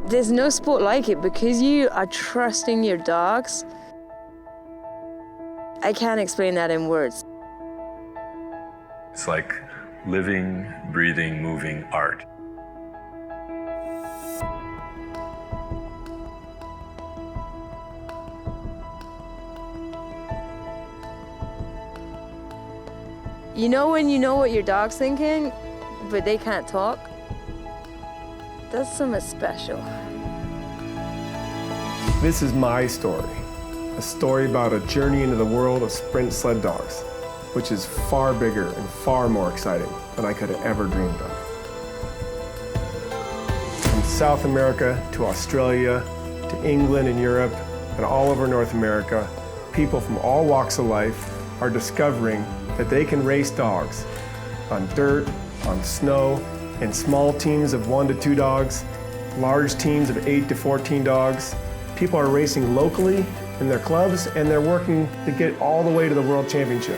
There's no sport like it because you are trusting your dogs. I can't explain that in words. It's like living, breathing, moving art. You know when you know what your dog's thinking, but they can't talk? That's something special. This is my story, a story about a journey into the world of sprint sled dogs, which is far bigger and far more exciting than I could have ever dreamed of. From South America to Australia, to England and Europe, and all over North America, people from all walks of life are discovering that they can race dogs on dirt, on snow, in small teams of 1 to 2 dogs, large teams of 8 to 14 dogs. People are racing locally in their clubs, and they're working to get all the way to the World Championship.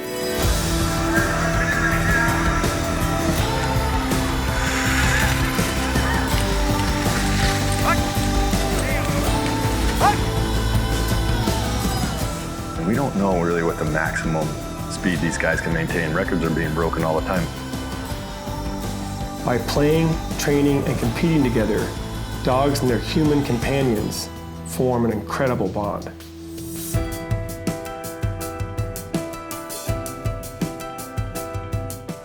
We don't know really what the maximum speed these guys can maintain. Records are being broken all the time. By playing, training, and competing together, dogs and their human companions form an incredible bond.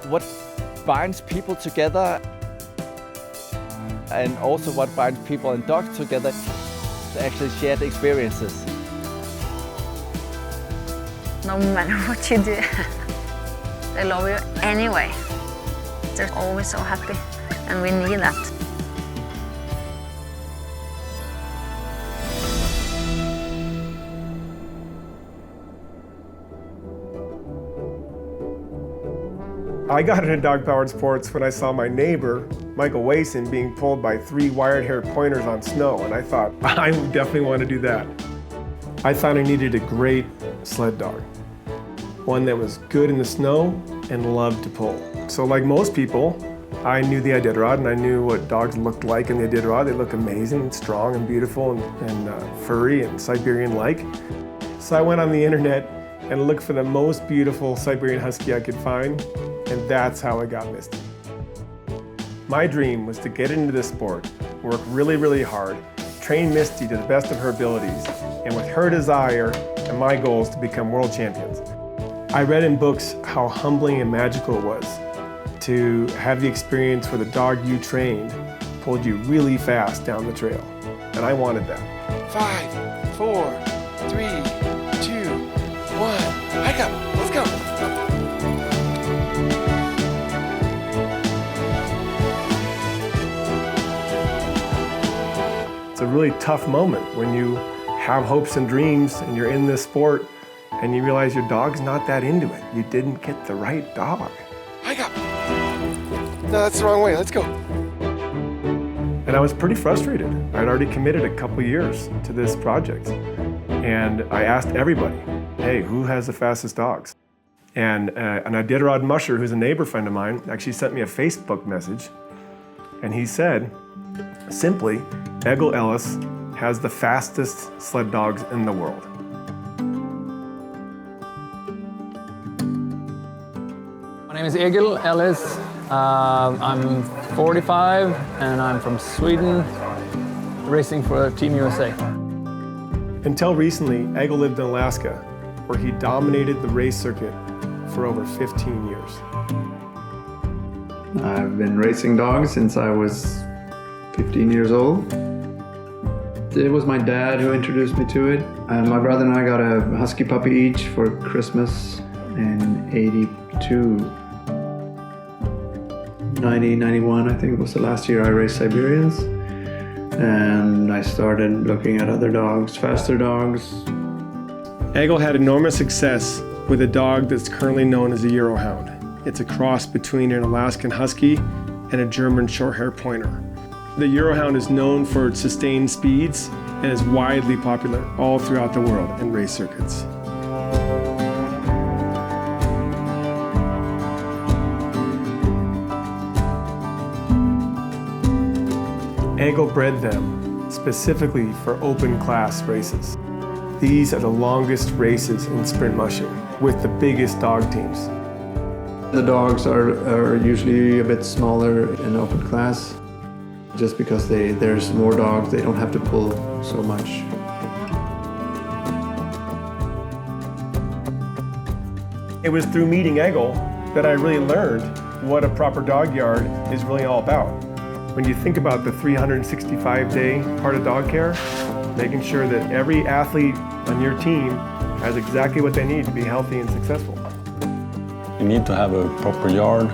What binds people together, and also what binds people and dogs together, is actually shared experiences. No matter what you do, they love you anyway. They're always so happy, and we need that. I got into dog-powered sports when I saw my neighbor, Michael Boysen, being pulled by 3 wire-haired pointers on snow, and I thought, I definitely want to do that. I thought I needed a great sled dog, one that was good in the snow and loved to pull. So like most people, I knew the Iditarod, and I knew what dogs looked like in the Iditarod. They look amazing, and strong and beautiful and furry and Siberian-like. So I went on the internet and looked for the most beautiful Siberian Husky I could find, and that's how I got Misty. My dream was to get into this sport, work really, really hard, train Misty to the best of her abilities, and with her desire and my goals to become world champions. I read in books how humbling and magical it was to have the experience where the dog you trained pulled you really fast down the trail, and I wanted that. 5, 4, 3, 2, 1, hike up, let's go. It's a really tough moment when you have hopes and dreams and you're in this sport and you realize your dog's not that into it. You didn't get the right dog. Hike up. No, that's the wrong way, let's go. And I was pretty frustrated. I'd already committed a couple years to this project. And I asked everybody, hey, who has the fastest dogs? And an Iditarod musher, who's a neighbor friend of mine, actually sent me a Facebook message. And he said, simply, Egil Ellis has the fastest sled dogs in the world. My name is Egil Ellis. I'm 45 and I'm from Sweden, racing for Team USA. Until recently, Egil lived in Alaska, where he dominated the race circuit for over 15 years. I've been racing dogs since I was 15 years old. It was my dad who introduced me to it. And my brother and I got a husky puppy each for Christmas in '82. 1991, I think, was the last year I raced Siberians. And I started looking at other dogs, faster dogs. Egil had enormous success with a dog that's currently known as a Eurohound. It's a cross between an Alaskan Husky and a German Shorthair Pointer. The Eurohound is known for its sustained speeds and is widely popular all throughout the world in race circuits. Egil bred them specifically for open class races. These are the longest races in sprint mushing, with the biggest dog teams. The dogs are usually a bit smaller in open class, just because there's more dogs, they don't have to pull so much. It was through meeting Egil that I really learned what a proper dog yard is really all about. When you think about the 365-day part of dog care, making sure that every athlete on your team has exactly what they need to be healthy and successful. You need to have a proper yard.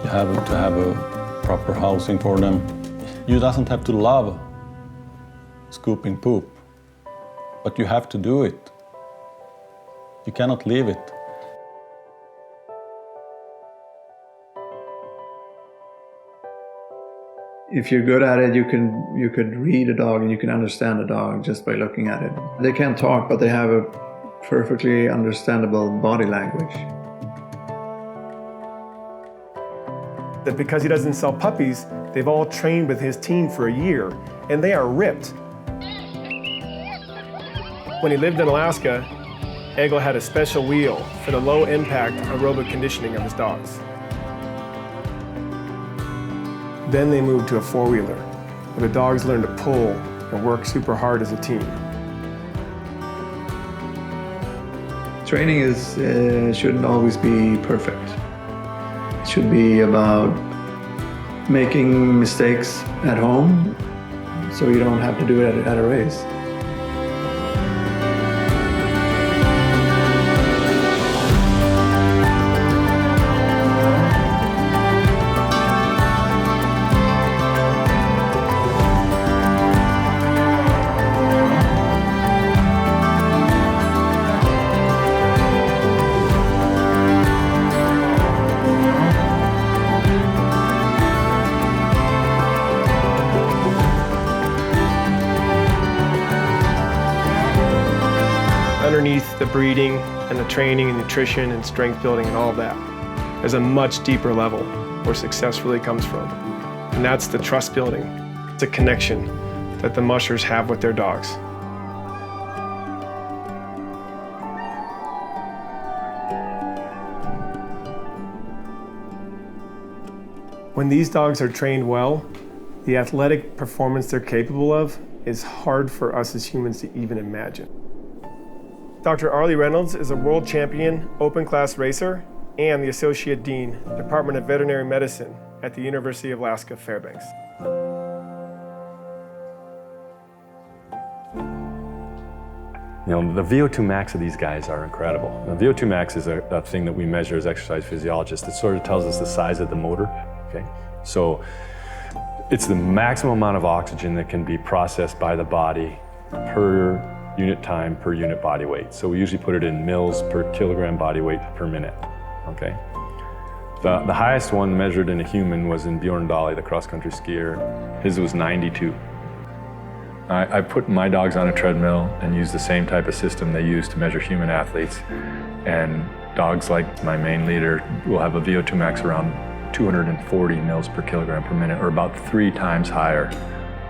You have to have a proper housing for them. You doesn't have to love scooping poop, but you have to do it. You cannot leave it. If you're good at it, you could read a dog and you can understand a dog just by looking at it. They can't talk, but they have a perfectly understandable body language. That because he doesn't sell puppies, they've all trained with his team for a year, and they are ripped. When he lived in Alaska, Egil had a special wheel for the low-impact aerobic conditioning of his dogs. Then they moved to a four-wheeler, where the dogs learned to pull and work super hard as a team. Training shouldn't always be perfect. It should be about making mistakes at home, so you don't have to do it at a race. Underneath the breeding and the training and nutrition and strength building and all that, there's a much deeper level where success really comes from. And that's the trust building. It's a connection that the mushers have with their dogs. When these dogs are trained well, the athletic performance they're capable of is hard for us as humans to even imagine. Dr. Arlie Reynolds is a world champion open class racer and the Associate Dean, Department of Veterinary Medicine at the University of Alaska Fairbanks. You know, the VO2 max of these guys are incredible. The VO2 max is a thing that we measure as exercise physiologists. It sort of tells us the size of the motor, okay? So it's the maximum amount of oxygen that can be processed by the body per unit time per unit body weight. So we usually put it in mils per kilogram body weight per minute, okay? The highest one measured in a human was in Bjorn Dali, the cross-country skier. His was 92. I put my dogs on a treadmill and use the same type of system they use to measure human athletes. And dogs like my main leader will have a VO2 max around 240 mils per kilogram per minute, or about 3 times higher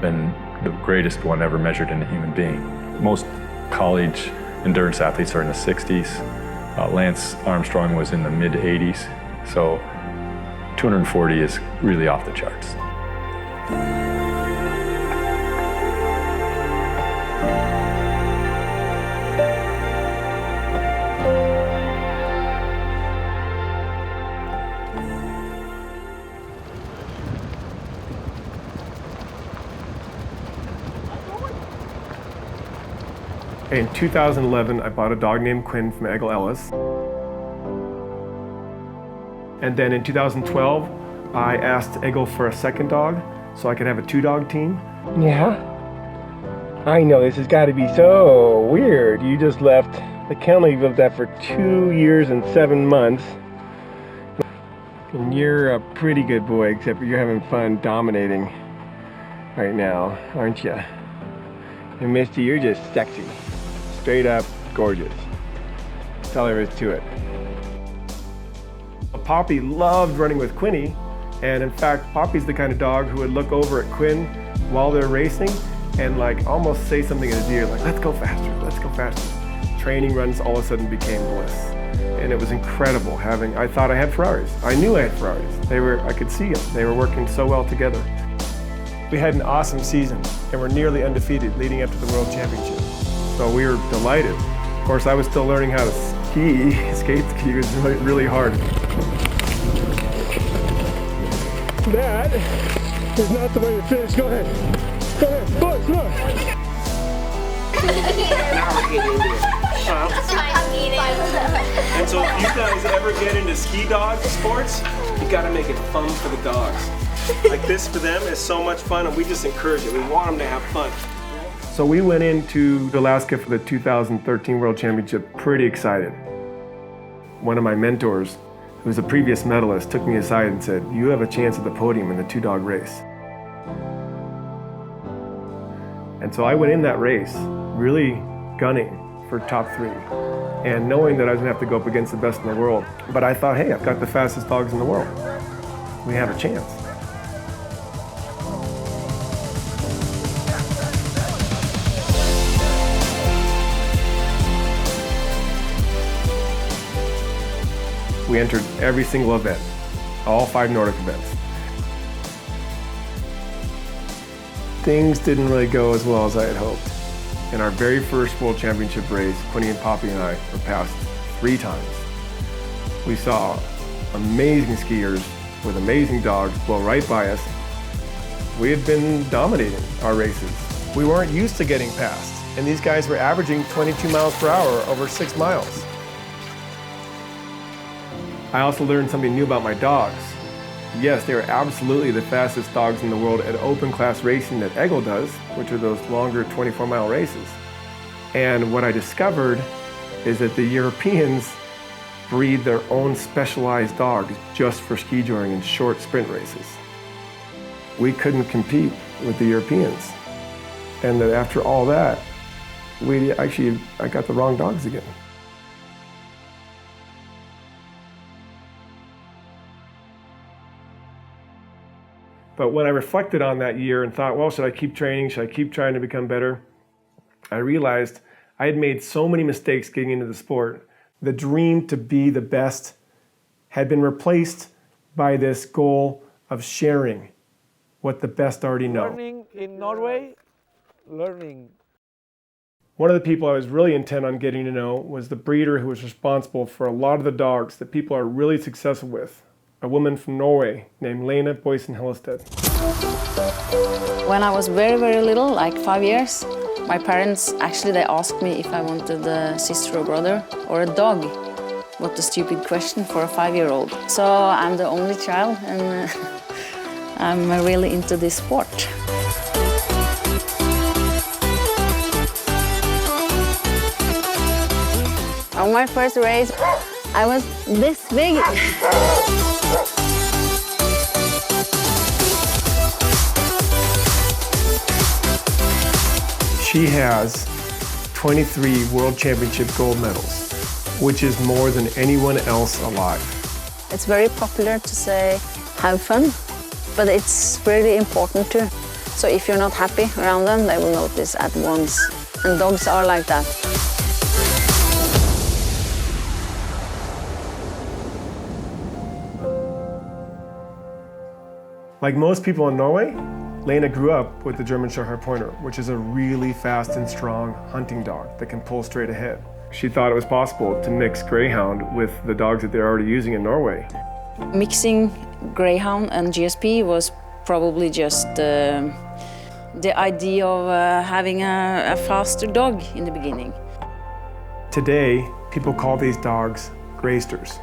than the greatest one ever measured in a human being. Most college endurance athletes are in the 60s. Lance Armstrong was in the mid-80s. So 240 is really off the charts. In 2011, I bought a dog named Quinn from Egil Ellis. And then in 2012, I asked Egil for a second dog so I could have a 2-dog team. Yeah? I know, this has got to be so weird. You just left the kennel you've lived at for 2 years and 7 months. And you're a pretty good boy, except you're having fun dominating right now, aren't you? And Misty, you're just sexy. Straight up gorgeous. That's all there is to it. Poppy loved running with Quinny, and in fact, Poppy's the kind of dog who would look over at Quinn while they're racing and like almost say something in his ear, like, let's go faster, let's go faster. Training runs all of a sudden became bliss. And it was incredible having, I thought I had Ferraris. I knew I had Ferraris. I could see them. They were working so well together. We had an awesome season and we're nearly undefeated leading up to the World Championship. So we were delighted. Of course, I was still learning how to ski. Skate ski was really hard. That is not the way to finish. Go ahead. Go ahead. Look, look. Now we're getting into it. And so if you guys ever get into ski dog sports, you gotta make it fun for the dogs. Like this for them is so much fun and we just encourage it. We want them to have fun. So we went into Alaska for the 2013 World Championship pretty excited. One of my mentors, who was a previous medalist, took me aside and said, you have a chance at the podium in the 2-dog race. And so I went in that race really gunning for top 3 and knowing that I was gonna have to go up against the best in the world. But I thought, hey, I've got the fastest dogs in the world. We have a chance. We entered every single event, all 5 Nordic events. Things didn't really go as well as I had hoped. In our very first World Championship race, Quinny and Poppy and I were passed 3 times. We saw amazing skiers with amazing dogs blow right by us. We had been dominating our races. We weren't used to getting passed, and these guys were averaging 22 miles per hour over 6 miles. I also learned something new about my dogs. Yes, they are absolutely the fastest dogs in the world at open class racing that Egil does, which are those longer 24-mile races. And what I discovered is that the Europeans breed their own specialized dogs just for skijoring and short sprint races. We couldn't compete with the Europeans. And that after all that, I got the wrong dogs again. But when I reflected on that year and thought, well, should I keep training? Should I keep trying to become better? I realized I had made so many mistakes getting into the sport. The dream to be the best had been replaced by this goal of sharing what the best already know. Learning in Norway, learning. One of the people I was really intent on getting to know was the breeder who was responsible for a lot of the dogs that people are really successful with. A woman from Norway named Lena, Boysen, Hillestad. When I was very, very little, like 5 years, my parents they asked me if I wanted a sister or brother or a dog. What a stupid question for a 5-year-old. So I'm the only child and I'm really into this sport. On my first race, I was this big. She has 23 World Championship gold medals, which is more than anyone else alive. It's very popular to say, have fun, but it's really important too. So if you're not happy around them, they will notice at once. And dogs are like that. Like most people in Norway, Lena grew up with the German Shorthair Pointer, which is a really fast and strong hunting dog that can pull straight ahead. She thought it was possible to mix Greyhound with the dogs that they're already using in Norway. Mixing Greyhound and GSP was probably just the idea of having a faster dog in the beginning. Today, people call these dogs Greysters.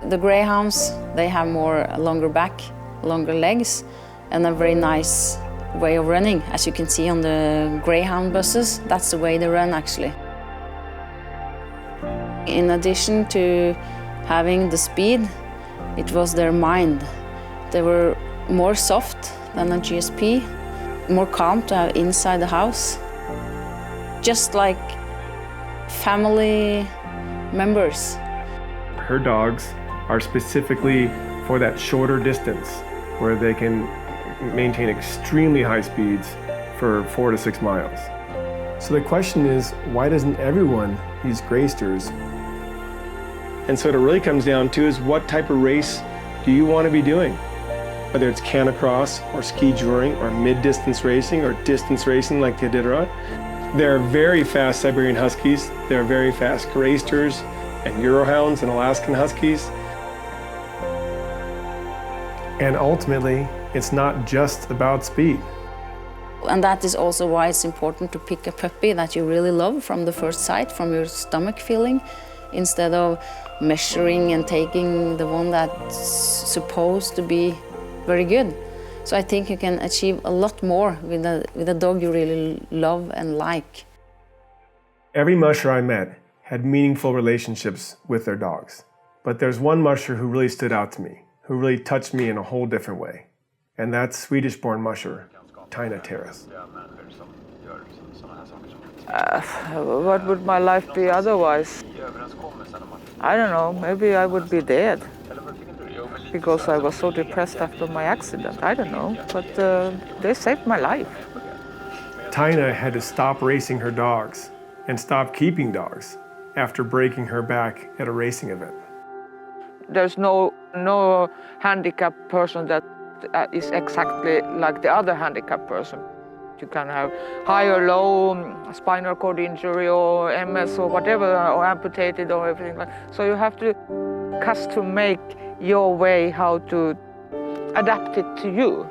The Greyhounds, they have longer back, longer legs, and a very nice way of running. As you can see on the Greyhound buses, that's the way they run actually. In addition to having the speed, it was their mind. They were more soft than a GSP, more calm to have inside the house. Just like family members. Her dogs are specifically for that shorter distance where they can maintain extremely high speeds for 4 to 6 miles. So the question is, why doesn't everyone use greysters? And so what it really comes down to is, what type of race do you want to be doing? Whether it's Canicross or Skijoring or mid-distance racing or distance racing like the Iditarod. There are very fast Siberian Huskies, there are very fast greysters and Eurohounds and Alaskan Huskies. And ultimately, it's not just about speed. And that is also why it's important to pick a puppy that you really love from the first sight, from your stomach feeling, instead of measuring and taking the one that's supposed to be very good. So I think you can achieve a lot more with a dog you really love and like. Every musher I met had meaningful relationships with their dogs. But there's one musher who really stood out to me, who really touched me in a whole different way. And that's Swedish-born musher, Taina Teras. What would my life be otherwise? I don't know, maybe I would be dead. Because I was so depressed after my accident, I don't know, but they saved my life. Taina had to stop racing her dogs and stop keeping dogs after breaking her back at a racing event. There's no handicapped person that is exactly like the other handicapped person. You can have high or low spinal cord injury or MS or whatever, or amputated or everything like that. So you have to custom make your way how to adapt it to you.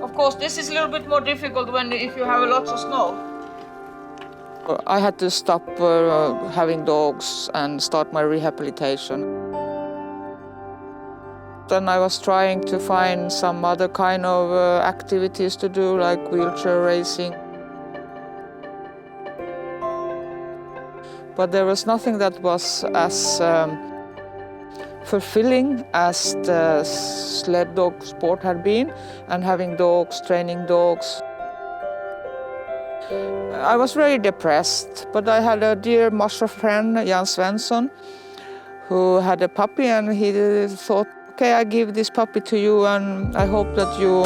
Of course, this is a little bit more difficult if you have lots of snow. I had to stop having dogs and start my rehabilitation. Then I was trying to find some other kind of activities to do, like wheelchair racing. But there was nothing that was as fulfilling as the sled dog sport had been, and having dogs, training dogs. I was very depressed, but I had a dear musher friend, Jan Svensson, who had a puppy, and he thought, okay, I give this puppy to you, and I hope that you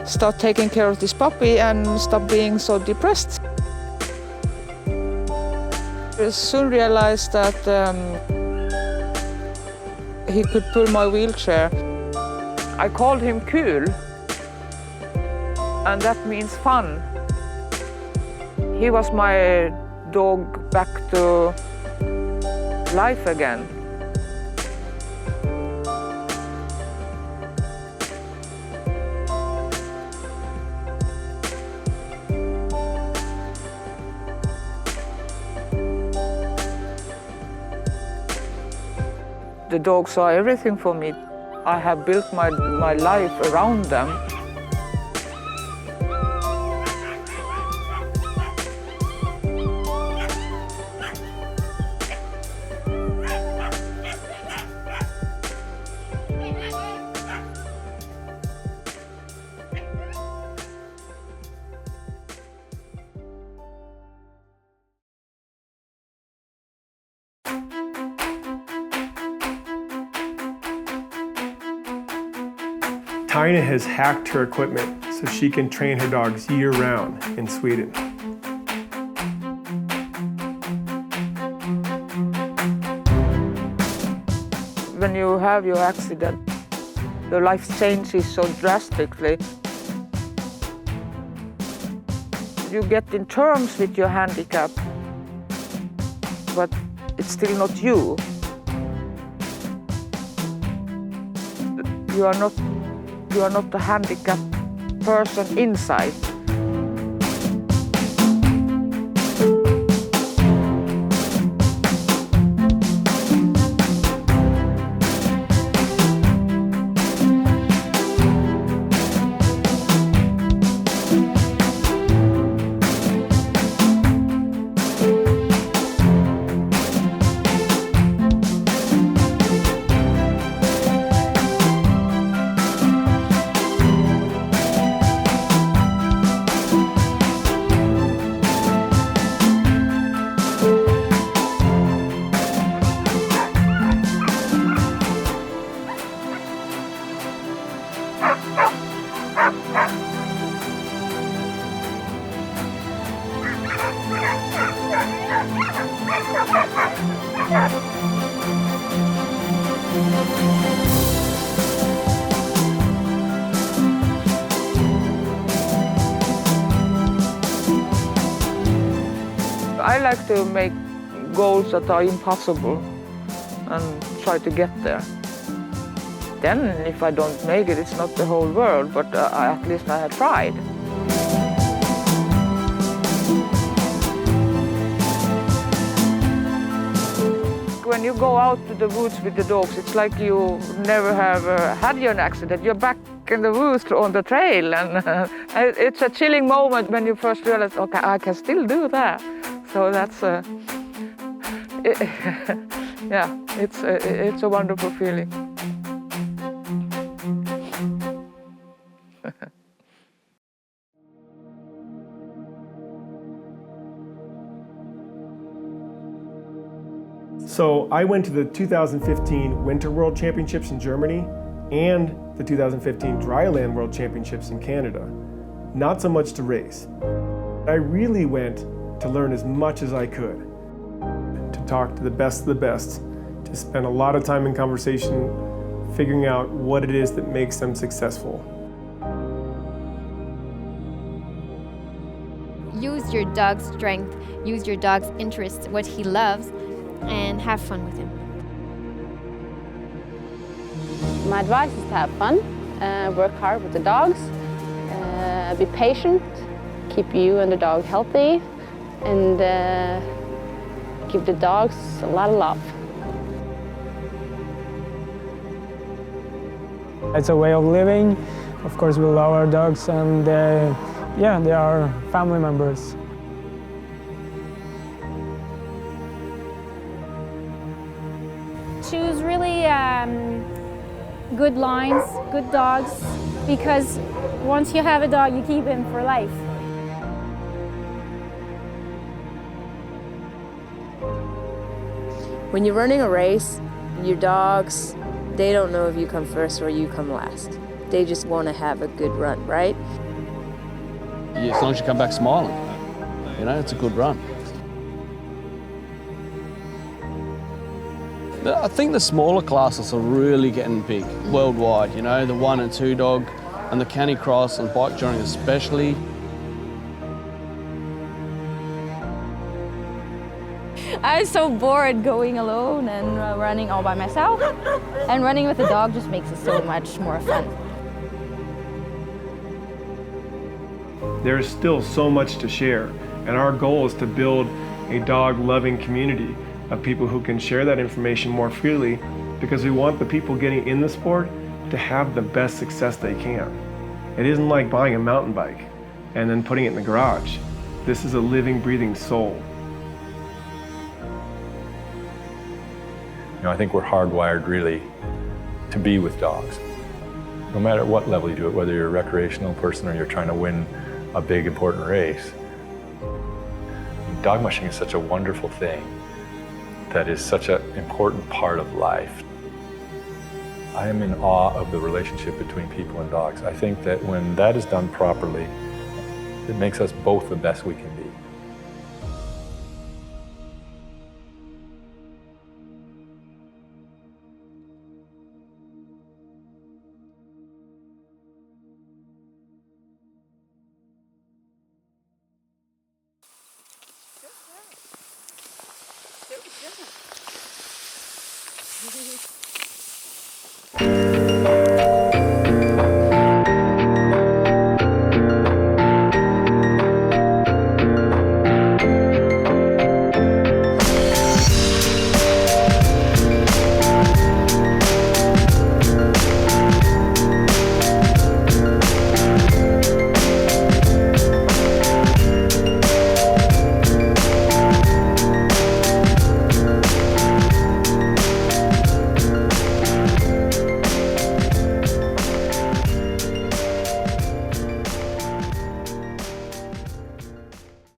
start taking care of this puppy and stop being so depressed. I soon realized that he could pull my wheelchair. I called him Kul, and that means fun. He was my dog back to life again. The dogs are everything for me. I have built my life around them. Taina has hacked her equipment so she can train her dogs year-round in Sweden. When you have your accident, your life changes so drastically. You get in terms with your handicap, but it's still not you. You are not the handicapped person inside. I like to make goals that are impossible and try to get there. Then if I don't make it, it's not the whole world, but at least I had tried. When you go out to the woods with the dogs, it's like you never have had an accident. You're back in the woods on the trail, and it's a chilling moment when you first realize, okay, I can still do that. So that's, yeah, it's a wonderful feeling. So I went to the 2015 Winter World Championships in Germany and the 2015 Dryland World Championships in Canada. Not so much to race. I really went to learn as much as I could, to talk to the best of the best, to spend a lot of time in conversation figuring out what it is that makes them successful. Use your dog's strength, use your dog's interests, what he loves, and have fun with him. My advice is to have fun, work hard with the dogs, be patient, keep you and the dog healthy, and give the dogs a lot of love. It's a way of living. Of course, we love our dogs, and yeah, they are family members. Choose really good lines, good dogs, because once you have a dog, you keep him for life. When you're running a race, your dogs, they don't know if you come first or you come last. They just want to have a good run, right? Yeah, as long as you come back smiling, you know, it's a good run. I think the smaller classes are really getting big worldwide, you know, the 1 and 2 dog and the Canicross and Skijoring especially. I was so bored going alone and running all by myself. And running with a dog just makes it so much more fun. There is still so much to share, and our goal is to build a dog-loving community of people who can share that information more freely, because we want the people getting in the sport to have the best success they can. It isn't like buying a mountain bike and then putting it in the garage. This is a living, breathing soul. You know, I think we're hardwired really to be with dogs. No matter what level you do it, whether you're a recreational person or you're trying to win a big, important race. Dog mushing is such a wonderful thing that is such an important part of life. I am in awe of the relationship between people and dogs. I think that when that is done properly, it makes us both the best we can be. Thank you.